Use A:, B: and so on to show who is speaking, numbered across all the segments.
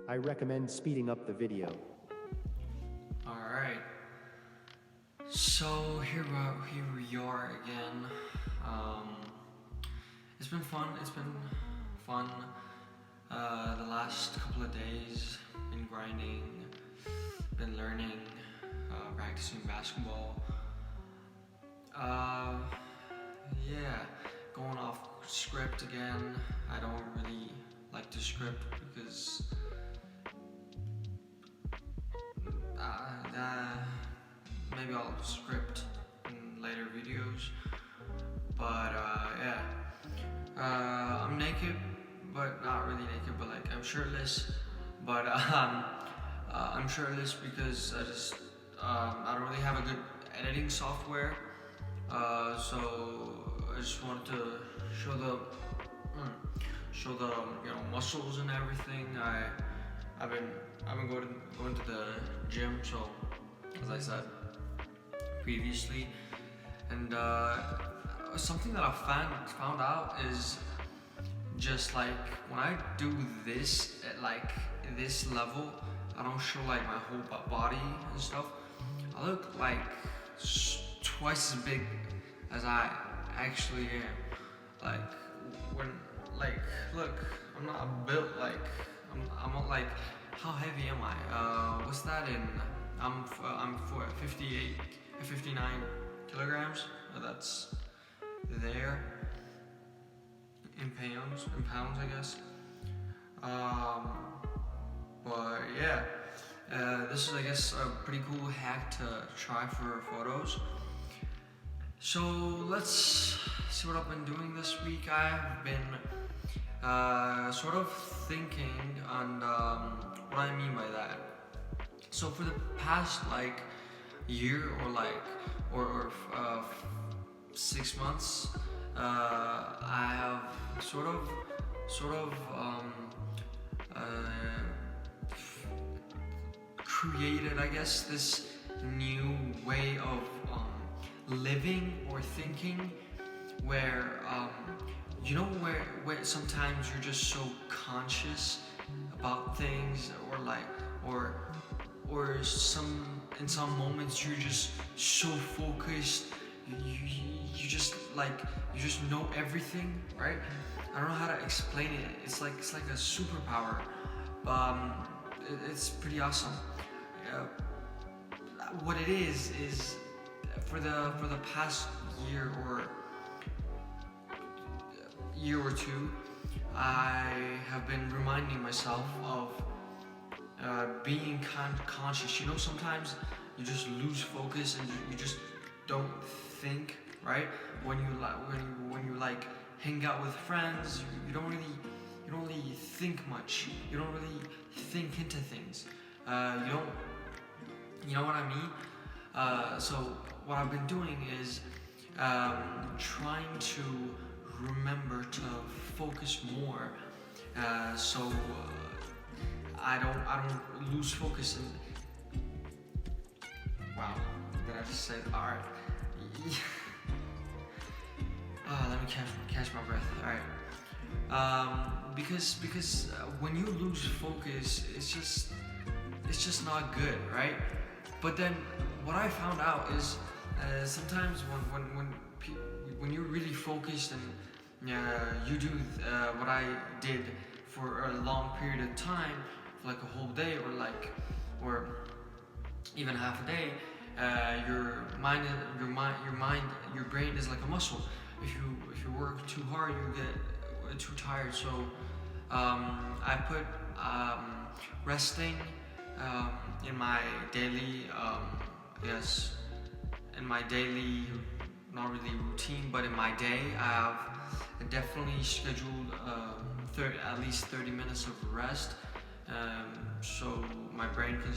A: I recommend speeding up the video.
B: Alright. So here we are again. It's been fun. The last couple of days, been grinding, been learning, practicing basketball. Yeah, going off script again. I don't really like to script because maybe I'll script in later videos. But yeah, I'm naked, but not really naked. But like I'm shirtless. But I'm shirtless because I don't really have a good editing software. So I just wanted to show the muscles and everything. I've been going to the gym, so as I said previously, and something that I found out is just like when I do this at like this level, I don't show like my whole body and stuff. I look like twice as big as I actually am. Like when look, I'm not built like I'm not like how heavy am I? What's that in? I'm for 59 kilograms. That's there in pounds I guess. But yeah, this is I guess a pretty cool hack to try for photos. So let's see what I've been doing this week. I've been sort of thinking on what I mean by that. So for the past like year or 6 months, I have sort of created, I guess, this new way of living or thinking, where where sometimes you're just so conscious about things, or in some moments you're just so focused. You just know everything, right? I don't know how to explain it. It's like a superpower. It's pretty awesome. What it is for the past year or two, I have been reminding myself of being conscious. You know, sometimes you just lose focus and you just don't think, right? When you like hang out with friends, you don't really think much. You don't really think into things. You know what I mean? So what I've been doing is trying to remember to focus more, so I don't lose focus. And wow, did I just say all right? Let me catch my breath. All right, because when you lose focus, it's just not good, right? But then what I found out is sometimes when you're really focused and you do what I did for a long period of time, for like a whole day or even half a day, your brain is like a muscle. If you work too hard, you get too tired. So I put resting in my daily not really routine, but in my day I have definitely scheduled at least 30 minutes of rest, so my brain can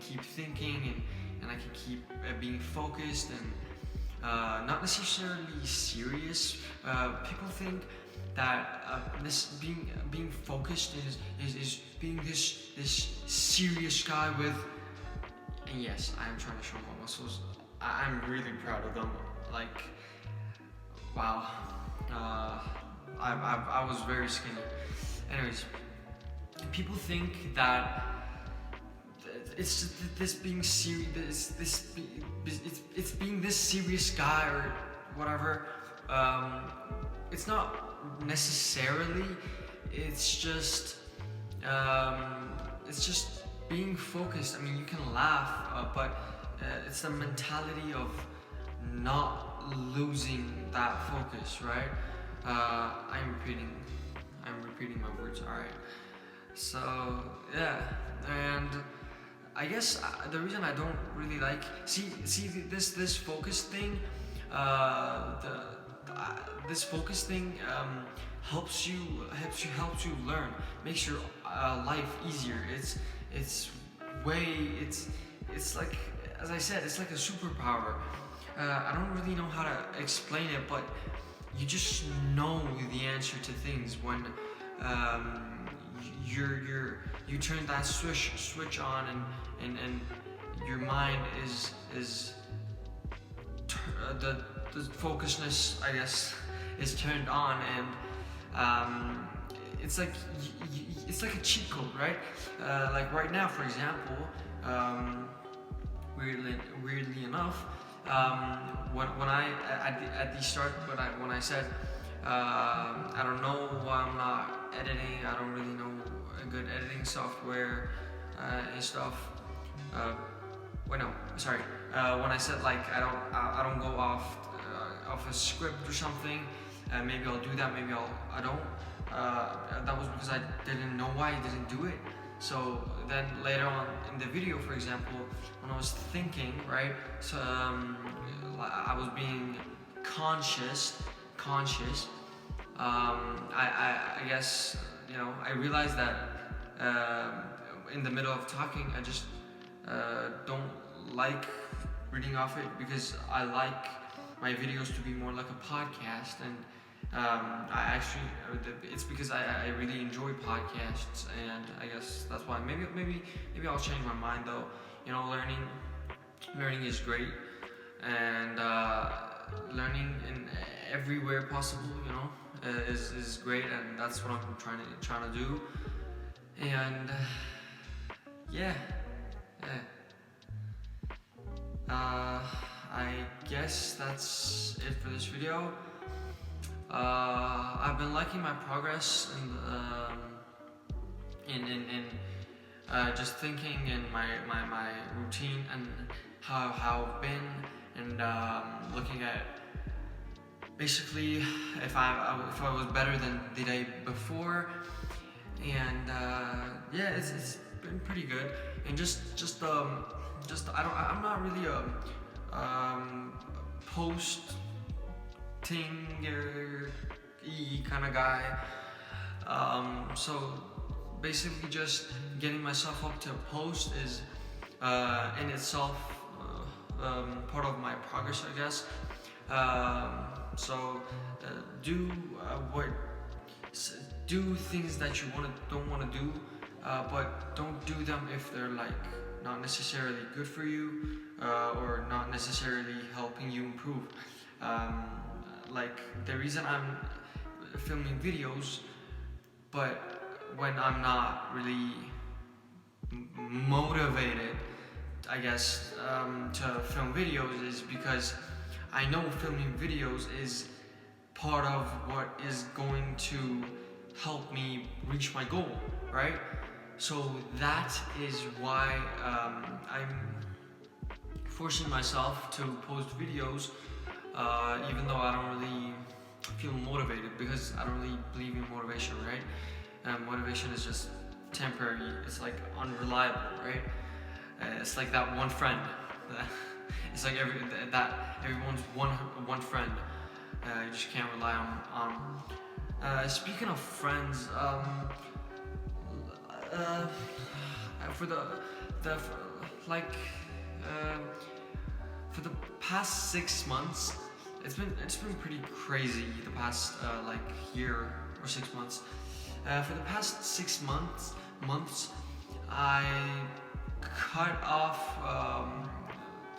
B: keep thinking, and I can keep being focused and not necessarily serious. People think that this being focused is being this serious guy with. And yes, I am trying to show my muscles. I'm really proud of them. Like, wow. I was very skinny. Anyways, people think that it's just this being serious, it's being this serious guy or whatever. It's not necessarily. It's just being focused. I mean, you can laugh, but it's the mentality of not losing that focus, right? I'm repeating my words. All right. So yeah, and I guess the reason I don't really like this focus thing, this focus thing helps you learn, makes your life easier. It's like, as I said, it's like a superpower. I don't really know how to explain it, but you just know the answer to things when you turn that switch on, and your mind is the focusedness, I guess, is turned on, and it's like it's like a cheat code, right? Like right now, for example, weirdly enough, when I at the start, when I said I don't know why I'm not editing, I don't really know a good editing software and stuff. When I said like I don't go off a script or something, maybe I'll do that, maybe I don't. That was because I didn't know why I didn't do it. So then later on in the video, for example, when I was thinking, right, so I was being conscious. I guess, you know, I realized that in the middle of talking, I just don't like reading off it, because I like my videos to be more like a podcast, and it's because I really enjoy podcasts, and I guess that's why. Maybe I'll change my mind though. You know, learning is great, and learning in everywhere possible, you know, is great, and that's what I'm trying to do. And yeah. I guess that's it for this video. I've been liking my progress in just thinking in my routine and how I've been, and looking at basically if I was better than the day before, and yeah, it's been pretty good. And I'm not really a posting kind of guy. So basically, just getting myself up to post is in itself part of my progress, I guess. So do things that you don't want to do, but don't do them if they're like not necessarily good for you, or not necessarily helping you improve. Like the reason I'm filming videos, but when I'm not really motivated, I guess, to film videos, is because I know filming videos is part of what is going to help me reach my goal, right? So that is why I'm forcing myself to post videos, even though I don't really feel motivated, because I don't really believe in motivation, right? Motivation is just temporary. It's like unreliable, right? It's like that one friend. It's like everyone's one friend. You just can't rely on. Speaking of friends, for the past 6 months, it's been pretty crazy. The past year or 6 months. For the past 6 months, I cut off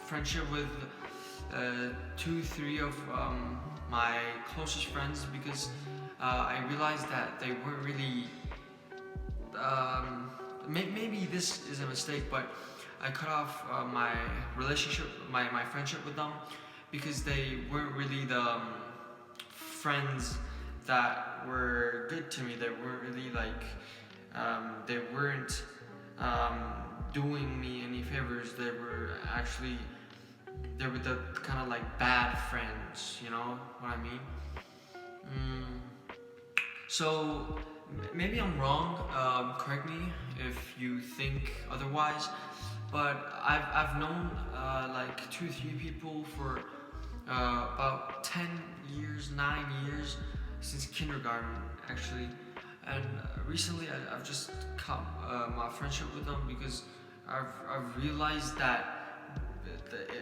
B: friendship with 2-3 of my closest friends, because I realized that they weren't really maybe this is a mistake, but I cut off my relationship, my friendship with them because they weren't really the friends that were good to me. They weren't really like, they weren't doing me any favors. They were actually, they were the kind of like bad friends, you know what I mean? So maybe I'm wrong. Correct me if you think otherwise. But I've known like 2-3 people for about 10 years, 9 years, since kindergarten actually. And recently I've just cut my friendship with them because I've realized that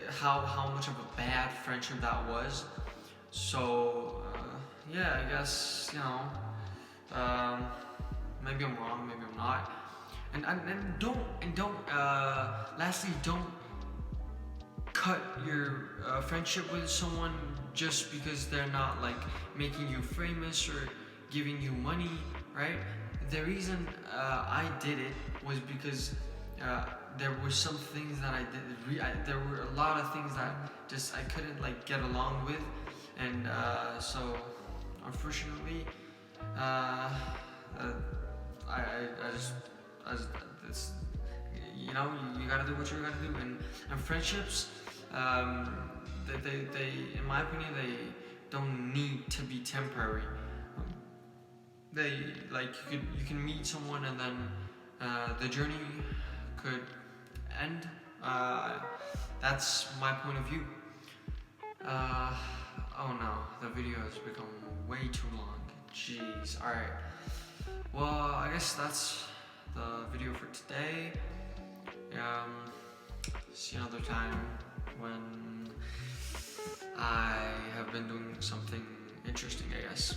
B: how much of a bad friendship that was. So yeah, I guess, you know, maybe I'm wrong, maybe I'm not. And don't lastly, don't cut your friendship with someone just because they're not like making you famous or giving you money, right? The reason I did it was because there were some things that I did. There were a lot of things that just I couldn't like get along with, and so unfortunately, I just it's, you know, you gotta do what you gotta do, and friendships, they in my opinion, they don't need to be temporary. They like you can meet someone and then the journey could end. That's my point of view. Oh no, the video has become way too long. Jeez. All right. Well, I guess that's the video for today. See you another time when I have been doing something interesting, I guess.